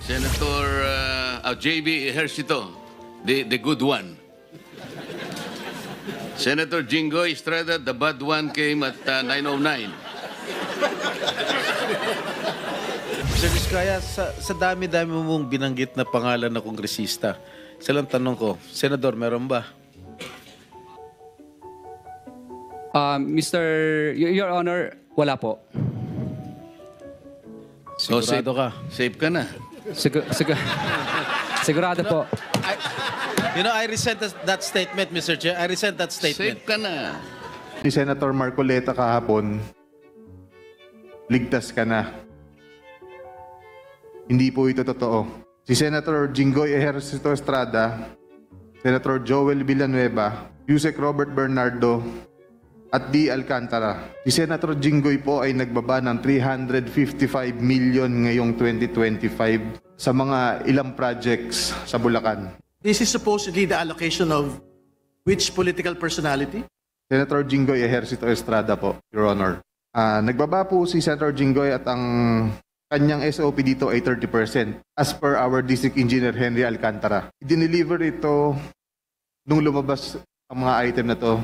Senator JB Ejercito, the good one. Senator Jinggoy Estrada, the bad one came at 9:09. Mr. Vizcaya, sa dami-dami mong binanggit na pangalan na kongresista, silang tanong ko, Senador, meron ba? Your Honor, wala po. Sigurado ka? Safe ka na. Sigurado po. I resent that statement, Mr. Chair. I resent that statement. Safe ka na. Ni Senator Marcoleta kahapon, ligtas ka na. Hindi po ito totoo. Si Senator Jinggoy Ejercito Estrada, Senator Joel Villanueva, Yusek Robert Bernardo, at D. Alcantara. Si Senator Jinggoy po ay nagbaba ng 355 million ngayong 2025 sa mga ilang projects sa Bulacan. This is supposedly the allocation of which political personality? Senator Jinggoy Ejercito Estrada po, Your Honor. Nagbaba po si Senator Jinggoy at ang kanyang SOP dito ay 30% as per our District Engineer Henry Alcantara. I-deliver ito nung lumabas ang mga item na to